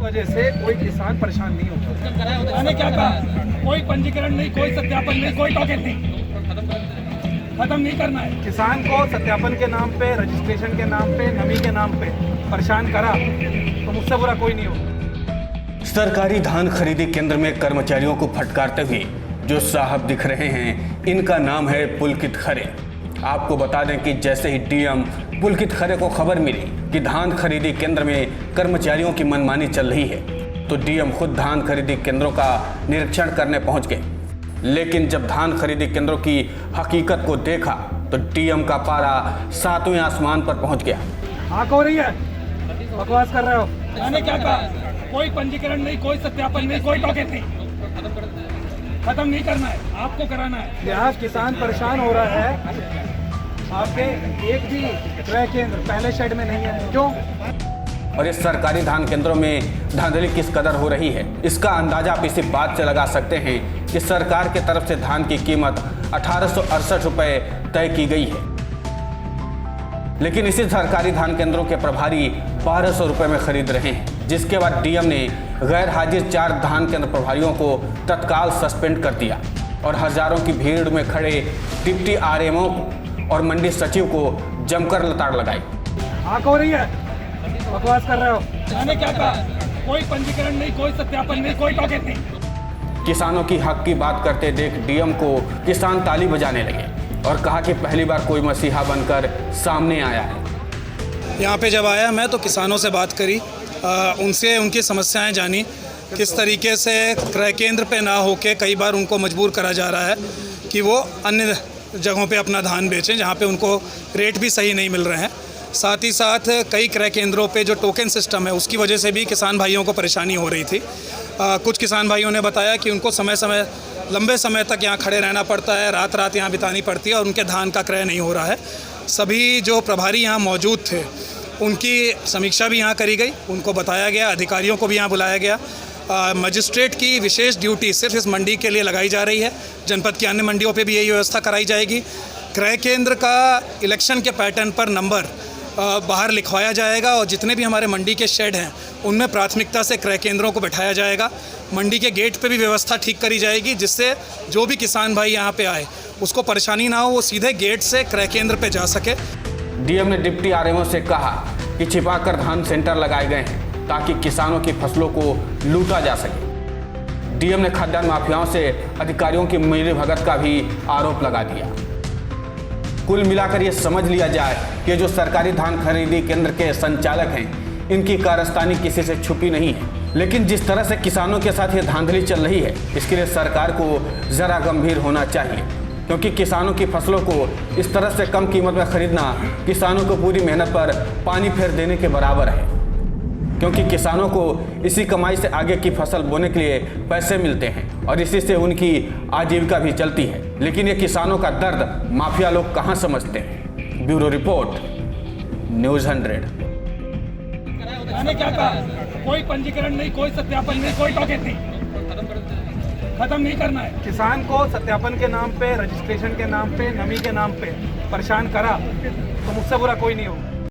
वजह से कोई किसान परेशान नहीं होता। मैंने क्या कहा, कोई पंजीकरण नहीं, कोई सत्यापन नहीं, कोई टोकन नहीं, खत्म नहीं करना है। किसान को सत्यापन के नाम पे, रजिस्ट्रेशन के नाम पे, नमी के नाम पे परेशान करा तो मुझसे बुरा कोई नहीं होगा। सरकारी धान खरीदी केंद्र में कर्मचारियों को फटकारते हुए जो साहब दिख रहे हैं, इनका नाम है पुलकित खरे। आपको बता दें कि जैसे ही डीएम पुलकित खरे को खबर मिली कि धान खरीदी केंद्र में कर्मचारियों की मनमानी चल रही है, तो डीएम खुद धान खरीदी केंद्रों का निरीक्षण करने पहुंच गए। लेकिन जब धान खरीदी केंद्रों की हकीकत को देखा तो डीएम का पारा 7वें आसमान पर पहुंच गया। हाँ, हो रही है, बकवास कर रहे हो। मैंने क्या कहा, कोई पंजीकरण नहीं, कोई सत्यापन नहीं, कोई टोकन नहीं, खत्म नहीं करना है, आपको कराना है। यहाँ किसान परेशान हो रहा है, आपके एक भी क्रय केंद्र पहले शेड में नहीं है। क्यों? और इस सरकारी धान केंद्रों में धांधली किस कदर हो रही है, इसका अंदाजा आप इसी बात से लगा सकते हैं कि सरकार की तरफ से धान की कीमत 1868 रुपये तय की गई है, लेकिन इसी सरकारी धान केंद्रों के प्रभारी 1200 रुपये में खरीद रहे हैं, जिसके बाद डीएम ने गैर हाजिर 4 धान केंद्र प्रभारियों को तत्काल सस्पेंड कर दिया और हजारों की भीड़ में खड़े डिप्टी आरएमओ और मंडी सचिव को जमकर लताड़ लगाई। हाँ, हो रही है, बकवास कर रहे हो। मैंने क्या कहा, कोई पंजीकरण नहीं, कोई सत्यापन नहीं, कोई टोकन नहीं। किसानों की हक की बात करते देख डीएम को किसान ताली बजाने लगे और कहा कि पहली बार कोई मसीहा बनकर सामने आया है। यहाँ पे जब आया मैं तो किसानों से बात करी, उनसे उनकी समस्याएं जानी, किस तरीके से क्रय केंद्र पे ना होके कई बार उनको मजबूर करा जा रहा है कि वो अन्य जगहों पे अपना धान बेचें जहाँ पे उनको रेट भी सही नहीं मिल रहे हैं। साथ ही साथ कई क्रय केंद्रों पे जो टोकन सिस्टम है उसकी वजह से भी किसान भाइयों को परेशानी हो रही थी। कुछ किसान भाइयों ने बताया कि उनको लंबे समय तक यहाँ खड़े रहना पड़ता है, रात रात यहाँ बितानी पड़ती है और उनके धान का क्रय नहीं हो रहा है। सभी जो प्रभारी यहाँ मौजूद थे उनकी समीक्षा भी यहाँ करी गई, उनको बताया गया, अधिकारियों को भी यहाँ बुलाया गया। मजिस्ट्रेट की विशेष ड्यूटी सिर्फ इस मंडी के लिए लगाई जा रही है, जनपद की अन्य मंडियों पे भी यही व्यवस्था कराई जाएगी। क्रय केंद्र का इलेक्शन के पैटर्न पर नंबर बाहर लिखवाया जाएगा और जितने भी हमारे मंडी के शेड हैं उनमें प्राथमिकता से क्रय केंद्रों को बैठाया जाएगा। मंडी के गेट पे भी व्यवस्था ठीक करी जाएगी, जिससे जो भी किसान भाई यहाँ पे आए उसको परेशानी ना हो, वो सीधे गेट से क्रय केंद्र पे जा सके। डीएम ने डिप्टी आरएमओ से कहा कि छिपाकर धान सेंटर लगाए गए हैं ताकि किसानों की फसलों को लूटा जा सके। डीएम ने खाद्यान्न माफियाओं से अधिकारियों की मिलीभगत का भी आरोप लगा दिया। कुल मिलाकर ये समझ लिया जाए कि जो सरकारी धान खरीदी केंद्र के संचालक हैं, इनकी कारस्तानी किसी से छुपी नहीं है। लेकिन जिस तरह से किसानों के साथ ये धांधली चल रही है, इसके लिए सरकार को जरा गंभीर होना चाहिए, क्योंकि किसानों की फसलों को इस तरह से कम कीमत में खरीदना किसानों को पूरी मेहनत पर पानी फेर देने के बराबर है, क्योंकि किसानों को इसी कमाई से आगे की फसल बोने के लिए पैसे मिलते हैं और इसी से उनकी आजीविका भी चलती है। लेकिन ये किसानों का दर्द माफिया लोग कहाँ समझते हैं। Bureau report, news 100। मैंने क्या कहा, कोई पंजीकरण नहीं, कोई सत्यापन नहीं, कोई टोकन नहीं, खत्म नहीं करना है। किसान को सत्यापन के नाम पे, रजिस्ट्रेशन के नाम पे, नमी के नाम पे परेशान करा तो मुझसे बुरा कोई नहीं होगा।